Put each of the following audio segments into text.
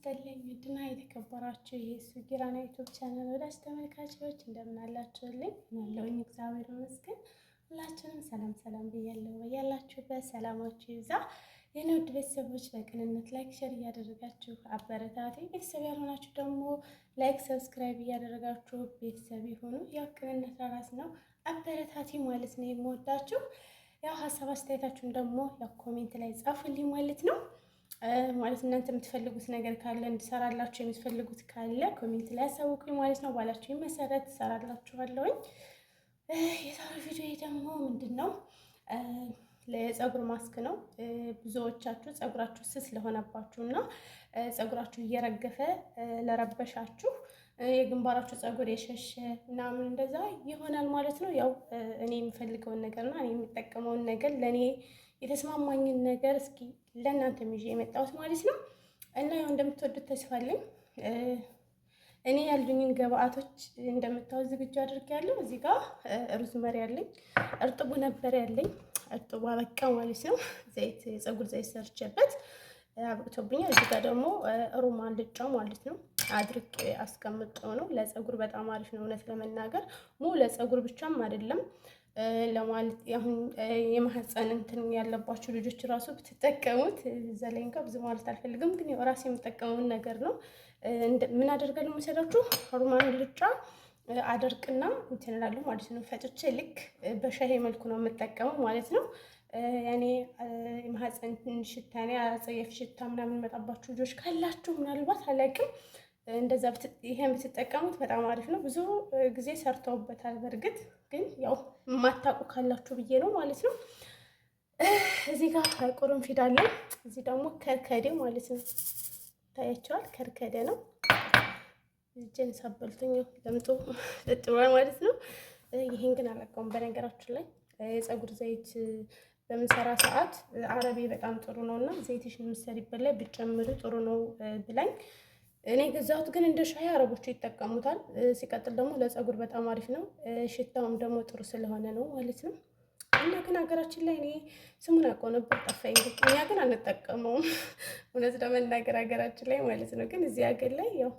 ይስጥልኝ ውድና የተከበራችሁ የሱጊራና ዩቲዩብ ቻናል ወዳጅ ተመልካቾች እንደምን አላችሁልኝ? ያለውኝ እግዚአብሔር ይመስገን። ሁላችንም ሰላም ሰላም ብያለሁ። ያላችሁበት ሰላማችሁ ይብዛ። የኔ ውድ ቤተሰቦች በቅንነት ላይክ ሼር እያደረጋችሁ አበረታቴ፣ ቤተሰብ ያልሆናችሁ ደግሞ ላይክ ሰብስክራይብ እያደረጋችሁ ቤተሰብ ይሁኑ። ያው ቅንነት ለራስ ነው፣ አበረታቴ ማለት ነው። የምወዳችሁ ያው ሀሳብ አስተያየታችሁን ደግሞ ያው ኮሜንት ላይ ጻፉልኝ ማለት ነው። ማለት እናንተ የምትፈልጉት ነገር ካለ እንድሰራላችሁ የምትፈልጉት ካለ ኮሜንት ላይ ያሳውቁኝ ማለት ነው። ባላችሁ መሰረት እሰራላችኋለሁኝ። የዛሬው ቪዲዮ ደግሞ ምንድን ነው? ለፀጉር ማስክ ነው። ብዙዎቻችሁ ፀጉራችሁ ስስ ለሆነባችሁ እና ፀጉራችሁ እየረገፈ ለረበሻችሁ የግንባራችሁ ፀጉር የሸሸ ምናምን እንደዛ ይሆናል ማለት ነው። ያው እኔ የምፈልገውን ነገርና እኔ የምጠቀመውን ነገር ለእኔ የተስማማኝን ነገር እስኪ ለእናንተ ይዤ የመጣሁት ማለት ነው። እና ያው እንደምትወዱት ተስፋ አለኝ። እኔ ያሉኝን ግብአቶች እንደምታዩት ዝግጁ አድርጌያለሁ። እዚህ ጋር ሩዝመሪ ያለኝ፣ እርጥቡ ነበር ያለኝ፣ እርጥቡ አበቃ ማለት ነው። ዘይት የፀጉር ዘይት ሰርቼበት አብቅቶብኛል። እዚህ ጋር ደግሞ ሮማን ልጫ ማለት ነው አድርቄ አስቀምጠው ነው። ለፀጉር በጣም አሪፍ ነው እውነት ለመናገር ለፀጉር ብቻም አይደለም ለማለት አሁን የማህፀን እንትን ያለባችሁ ልጆች ራሱ ብትጠቀሙት እዛ ላይ እንኳን ብዙ ማለት አልፈልግም፣ ግን ራሴ የምጠቀመውን ነገር ነው። ምን አደርጋለሁ መሰላችሁ? ሮማን ልጫ አደርቅና እንትን እላለሁ ማለት ነው። ፈጭቼ ልክ በሻይ መልኩ ነው የምጠቀመው ማለት ነው። ያኔ የማህፀን ሽታ ነው አጸየፍ ሽታ ምናምን መጣባችሁ ልጆች ካላችሁ ምናልባት አላውቅም እንደዛ ይሄን ብትጠቀሙት በጣም አሪፍ ነው። ብዙ ጊዜ ሰርተውበታል። በእርግጥ ግን ያው የማታውቁ ካላችሁ ብዬ ነው ማለት ነው። እዚህ ጋር ቁርንፊድ አለ። እዚህ ደግሞ ከርከዴ ማለት ነው። ታያቸዋል። ከርከዴ ነው። እጄን ሳበልቶኝ ለምጦ ጥጥሯል ማለት ነው። ይሄን ግን አላውቀውም። በነገራችን ላይ የፀጉር ዘይት በምሰራ ሰዓት አረቤ በጣም ጥሩ ነውና ዘይትሽን የምትሰሪበት ላይ ብትጨምሪ ጥሩ ነው ብላኝ እኔ ገዛሁት። ግን እንደ ሻይ አረቦቹ ይጠቀሙታል። ሲቀጥል ደግሞ ለፀጉር በጣም አሪፍ ነው። ሽታውም ደግሞ ጥሩ ስለሆነ ነው ማለት ነው። እና ግን ሀገራችን ላይ እኔ ስሙን አውቀው ነበር ጠፋኝ። እኛ ግን አንጠቀመውም እውነት ለመናገር ሀገራችን ላይ ማለት ነው። ግን እዚህ ሀገር ላይ ያው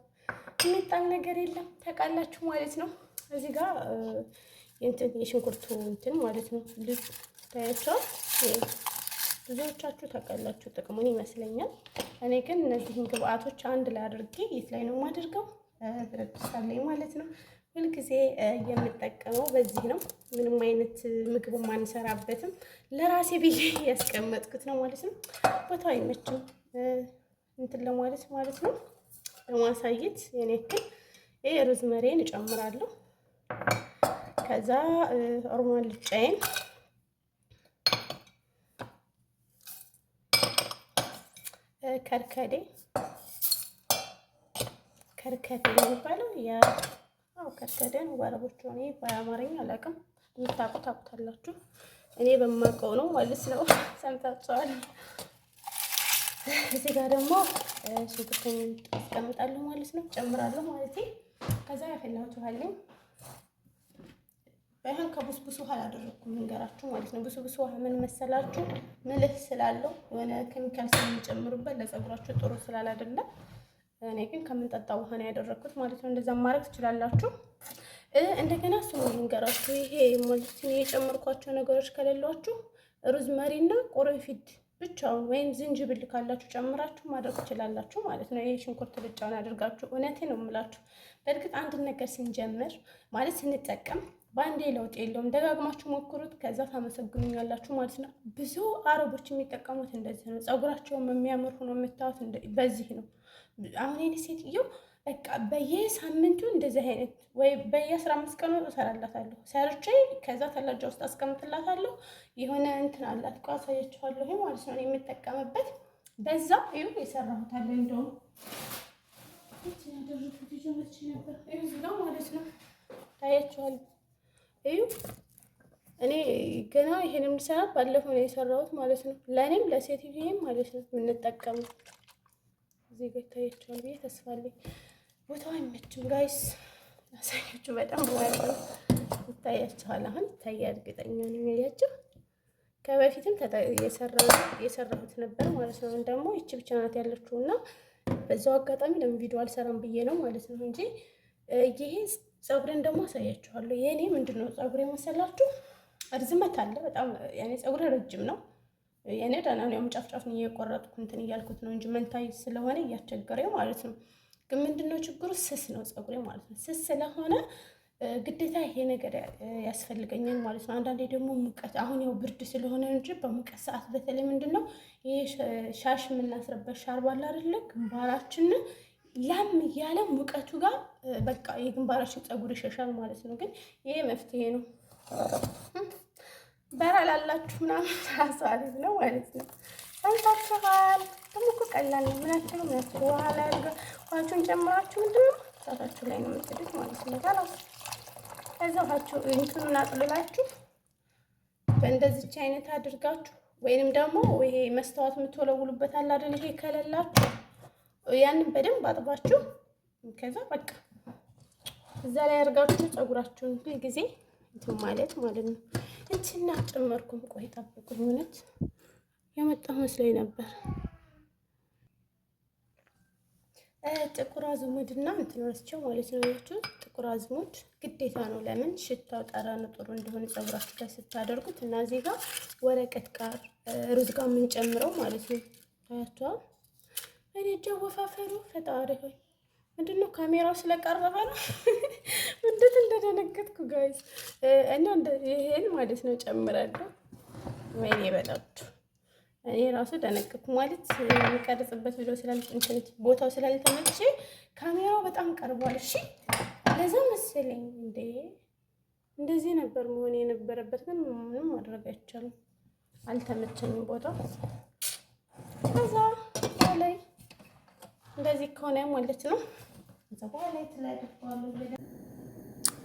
የሚጣል ነገር የለም ታውቃላችሁ ማለት ነው። እዚህ ጋር የሽንኩርቱ እንትን ማለት ነው ልጅ ታያቸዋል። ብዙዎቻችሁ ታውቃላችሁ ጥቅሙን ይመስለኛል። እኔ ግን እነዚህን ግብአቶች አንድ ላይ አድርጌ የት ላይ ነው የማደርገው? ብረት ድስት ላይ ማለት ነው። ሁልጊዜ የምጠቀመው በዚህ ነው። ምንም አይነት ምግብ ማንሰራበትም ለራሴ ብዬ ያስቀመጥኩት ነው ማለት ነው። ቦታው አይመችም እንትን ለማለት ነው ለማሳየት የኔ ያክል ይሄ ሮዝመሪን እጨምራለሁ። ከዛ ሮማን ልጫዬን ከርከዴ የሚባለው ከርከዴ ነው በአረቦቹ። እኔ በአማርኛ አላውቅም፣ የምታውቁት ታውቁታላችሁ። እኔ በማውቀው ነው ማለት ነው። ሰምታችኋል። እዚህ ጋር ደግሞ ሽንኩርቱን አስቀምጣለሁ ማለት ነው፣ ጨምራለሁ ማለት ነው። ከዛ ያፈላሁት ውሃ አለኝ። ባይሆን ከቡስቡስ ውሃ አላደረኩም እንገራችሁ ማለት ነው። ቡስቡስ ውሃ ምን መሰላችሁ? ምልህ ስላለው የሆነ ኬሚካል ስለሚጨምሩበት ለፀጉራችሁ ጥሩ ስላላደለ፣ እኔ ግን ከምንጠጣው ውሃ ነው ያደረኩት ማለት ነው። እንደዛ ማድረግ ትችላላችሁ። እንደገና እሱ ነው እንገራችሁ። ይሄ ማለት ነው የጨመርኳቸው ነገሮች ከሌሏችሁ ሩዝመሪና ቁርንፊድ ብቻውን ወይም ዝንጅብል ካላችሁ ጨምራችሁ ማድረግ ትችላላችሁ ማለት ነው። ይሄ ሽንኩርት ብቻውን አድርጋችሁ። እውነቴን ነው የምላችሁ። በእርግጥ አንድ ነገር ስንጀምር ማለት ስንጠቀም በአንዴ ለውጥ የለውም። ደጋግማችሁ ሞክሩት፣ ከዛ ታመሰግኑኛላችሁ ማለት ነው። ብዙ አረቦች የሚጠቀሙት እንደዚህ ነው። ፀጉራቸውም የሚያምር ሆኖ የምታዩት በዚህ ነው። አሁን የኔ ሴትዮ በቃ በየሳምንቱ እንደዚህ አይነት ወይ በየ15 ቀኑ እሰራላታለሁ። ሰርቼ ከዛ ተላጃ ውስጥ አስቀምጥላታለሁ። የሆነ እንትን አላት እኮ አሳያችኋለሁ ማለት ነው የምጠቀምበት። በዛ ይሁ የሰራሁት አለ እንደውም ያደረኩት ይዘመች ነበር እዚህ ጋር ማለት ነው። ታያችኋል። እዩ እኔ ገና ይሄን የምሰራ ባለፈው ነው የሰራሁት ማለት ነው። ለእኔም ለሴትዮዬም ማለት ነው የምንጠቀመው። እዚህ ጋር ታያችኋል ብዬ ተስፋ አለኝ። ቦታው አይመችም ጋይስ፣ ያሳያችሁ በጣም ማለት ነው። ይታያችኋል። አሁን ይታያል፣ እርግጠኛ ነኝ ያያችሁ። ከበፊትም የሰራሁት ነበር ማለት ነው። ደግሞ ይቺ ብቻ ናት ያለችውና በዛው አጋጣሚ ለምን ቪዲዮ አልሰራም ብዬ ነው ማለት ነው እንጂ ይሄ ፀጉሬን ደግሞ አሳያችኋለሁ። የኔ ምንድነው ፀጉሬ መሰላችሁ እርዝመት አለ በጣም ያኔ ፀጉሬ ረጅም ነው። የኔ ደህና ነው። ያው ጫፍ እየቆረጥኩ እንትን እያልኩት ነው እንጂ መንታይ ስለሆነ እያስቸገረኝ ማለት ነው። ግን ምንድነው ችግሩ? ስስ ነው ፀጉሬ ማለት ነው። ስስ ስለሆነ ግዴታ ይሄ ነገር ያስፈልገኛል ማለት ነው። አንዳንዴ ደግሞ ሙቀት አሁን ያው ብርድ ስለሆነ እንጂ በሙቀት ሰዓት በተለይ ምንድነው ይሄ ሻሽ የምናስረበት ሻርባ አለ አይደለ? ግንባራችንን ላም እያለ ሙቀቱ ጋር በቃ የግንባራችን ፀጉር ይሸሻል ማለት ነው። ግን ይሄ መፍትሄ ነው። በራላላችሁ ምናምን ራሱ አሪፍ ነው ማለት ነው። ሰምታችኋል። ደግሞ እኮ ቀላል ነው። ምናችሁ ውሃ ላይ ውሃችሁን ጨምራችሁ ምንድነው እሳታችሁ ላይ ነው የምትጥዱት ማለት ነው። ታላስ ከዛ ውሃችሁ እንትኑን አጥልላችሁ በእንደዚች አይነት አድርጋችሁ ወይንም ደግሞ ይሄ መስታወት የምትወለውሉበት አለ አይደል? ይሄ ከሌላችሁ ያንን በደንብ አጥባችሁ ከዛ በቃ እዛ ላይ አድርጋችሁ ፀጉራችሁን ሁል ጊዜ እንትን ማለት ነው። እንትና ጨመርኩም። ቆይ ጠብቁኝ። እውነት የመጣሁ መስሎኝ ነበር። ጥቁር አዝሙድና እንትን ወስቸው ማለት ነው። ያችሁ ጥቁር አዝሙድ ግዴታ ነው። ለምን? ሽታው ጠረኑ ጥሩ እንደሆነ ፀጉራችሁ ላይ ስታደርጉት እና እዚህ ጋር ወረቀት ጋር ሩዝ ጋር የምንጨምረው ማለት ነው። ታያችኋል። እኔ ጀወፋፈሩ ፈጣሪ ሆይ ምንድነው ካሜራው ስለቀረበ ነው። እንዴት እንደደነገጥኩ ጋይስ። እና ይሄን ማለት ነው ጨምራለሁ። ወይኔ በላችሁ እኔ ራሱ ደነገጥኩ ማለት የሚቀርጽበት ቪዲዮ ቦታው ስላልተመቸ ካሜራው በጣም ቀርቧል። እሺ ለዛ መሰለኝ እንዴ እንደዚህ ነበር መሆን የነበረበት፣ ግን ምንም ማድረግ አይቻልም። አልተመቸኝም ቦታው። ከዛ ላይ እንደዚህ ከሆነ ማለት ነው። ከዛ በኋላ የተላደፈዋለሁ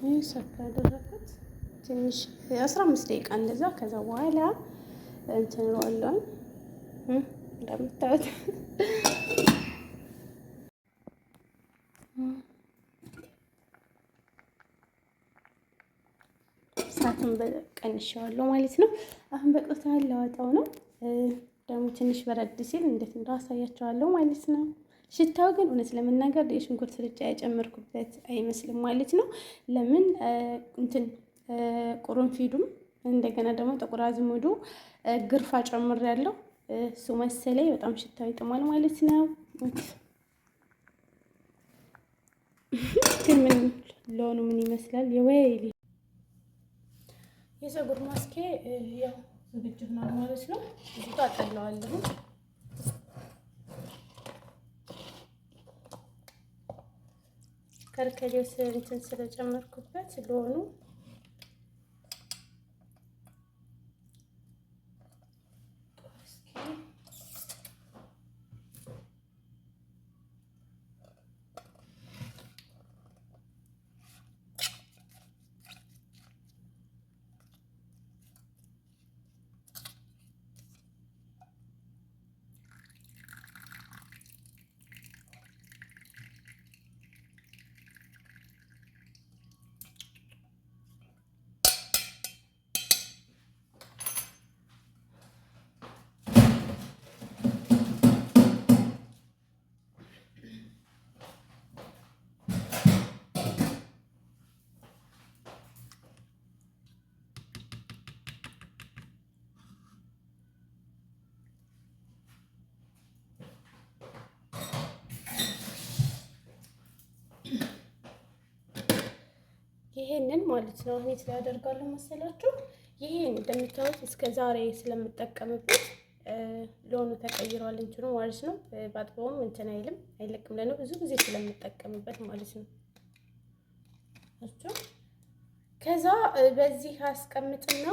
ይሄ ሰፋ ያደረኩት ትንሽ 15 ደቂቃ እንደዛ። ከዛ በኋላ እንትን እለዋለሁ እንደምታዩት እሳቱን ቀንሼዋለሁ ማለት ነው። አሁን በቀጥታ ላወጣው ነው። ደግሞ ትንሽ በረድ ሲል እንዴት እንዳሳያቸዋለሁ ማለት ነው። ሽታው ግን እውነት ለመናገር የሽንኩርት ስልጫ የጨመርኩበት አይመስልም ማለት ነው። ለምን እንትን ቁርንፊዱም እንደገና ደግሞ ጥቁር አዝሙዱ ግርፋ ጨምሬያለሁ። እሱ መሰለኝ በጣም ሽታው ይጥማል ማለት ነው። ግን ምን ለሆኑ ምን ይመስላል? የወይሊ የፀጉር ማስኬ ያው ዝግጁ ነው ማለት ነው። እዚህ ጋር አጠለዋለሁ። ከርከዴው እንትን ስለጨመርኩበት ለሆኑ ይሄንን ማለት ነው። እኔ ስላደርጋለሁ መሰላችሁ ይሄን እንደምታዩት እስከ ዛሬ ስለምጠቀምበት ሎኑ ተቀይሯል እንትኑ ማለት ነው። ባጥቦም እንትን አይለቅም ለነው ብዙ ጊዜ ስለምጠቀምበት ማለት ነው። እሱ ከዛ በዚህ አስቀምጥና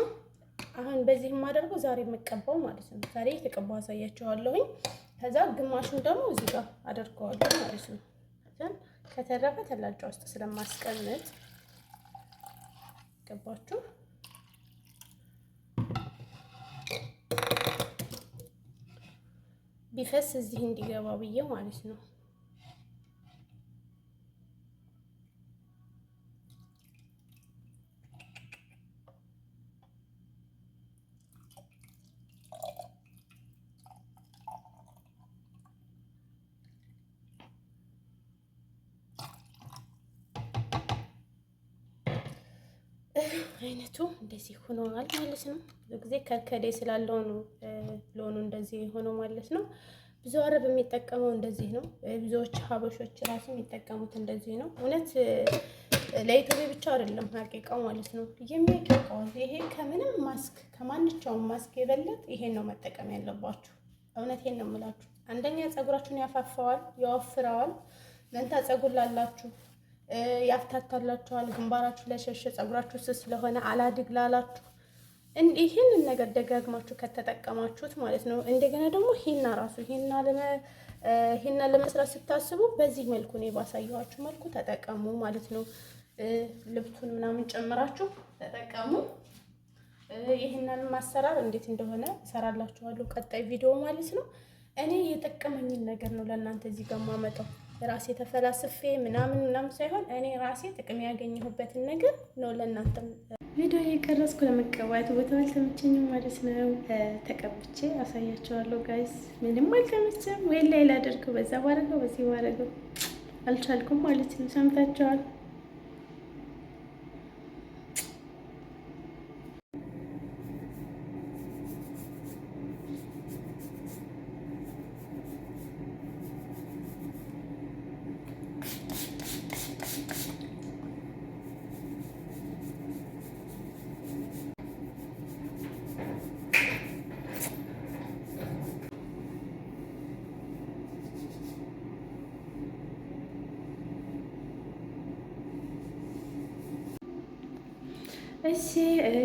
አሁን በዚህ የማደርገው ዛሬ የምቀባው ማለት ነው። ዛሬ የተቀባው አሳያችኋለሁኝ። ከዛ ግማሹን ደግሞ እዚህ ጋር አደርገዋለሁ ማለት ነው። ከተረፈ ተላጫ ውስጥ ስለማስቀምጥ ገባችሁ? ቢፈስ እዚህ እንዲገባ ብዬ ማለት ነው። አይነቱ እንደዚህ ሆኗል ማለት ነው። ብዙ ጊዜ ከርከዴ ስላለው ነው ሎኑ እንደዚህ ሆኖ ማለት ነው። ብዙ አረብ የሚጠቀመው እንደዚህ ነው። ብዙዎች ሀበሾች ራሱ የሚጠቀሙት እንደዚህ ነው። እውነት ለኢትዮጵያ ብቻ አይደለም ሀቂቃው ማለት ነው የሚያውቀው። ይሄ ከምንም ማስክ ከማንኛውም ማስክ የበለጠ ይሄን ነው መጠቀም ያለባችሁ። እውነቴን ነው የምላችሁ። አንደኛ ፀጉራችሁን ያፋፋዋል፣ ያወፍረዋል። መንታ ፀጉር ላላችሁ ያፍታታላችኋል። ግንባራችሁ ለሸሸ ፀጉራችሁ ስስ ስለሆነ አላድግ ላላችሁ ይህንን ነገር ደጋግማችሁ ከተጠቀማችሁት ማለት ነው። እንደገና ደግሞ ሂና ለመስራት ስታስቡ በዚህ መልኩ ነው ባሳየኋችሁ መልኩ ተጠቀሙ ማለት ነው። ልብቱን ምናምን ጨምራችሁ ተጠቀሙ። ይህንን ማሰራር እንዴት እንደሆነ እሰራላችኋለሁ ቀጣይ ቪዲዮ ማለት ነው። እኔ የጠቀመኝን ነገር ነው ለእናንተ እዚህ ጋር ማመጣው። ራሴ ተፈላስፌ ምናምን ሳይሆን እኔ ራሴ ጥቅም ያገኘሁበትን ነገር ነው ለእናንተ ቪዲዮ እየቀረጽኩ ለመቀባት ቦታው አልተመቸኝም ማለት ነው። ተቀብቼ አሳያቸዋለሁ ጋይስ። ምንም አልተመቸም ወይ ላይ ላደርገው በዛ ባረገው በዚህ ባረገው አልቻልኩም ማለት ነው። ሰምታችኋል። እሺ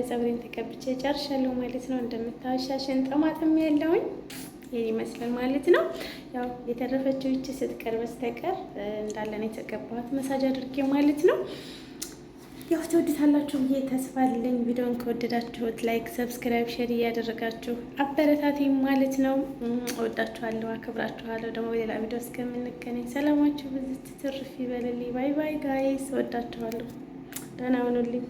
ፀጉሬን ተቀብቼ ጨርሻለሁ ማለት ነው። እንደምታወሻሽን ጠማጥም ያለውኝ ይሄን ይመስላል ማለት ነው። ያው የተረፈችው እቺ ስትቀር በስተቀር እንዳለ ነው የተቀባሁት መሳጅ አድርጌ ማለት ነው። ያው ትወዱታላችሁ ብዬ ተስፋ አለኝ። ቪዲዮን ከወደዳችሁት ላይክ፣ ሰብስክራይብ፣ ሼር እያደረጋችሁ አበረታቴ ማለት ነው። እወዳችኋለሁ፣ አክብራችኋለሁ። ደግሞ ሌላ ቪዲዮ እስከምንገናኝ ሰላማችሁ ብዙ ትርፍ ይበልልኝ። ባይ ባይ ጋይስ፣ እወዳችኋለሁ። ደህና ሁኑልኝ።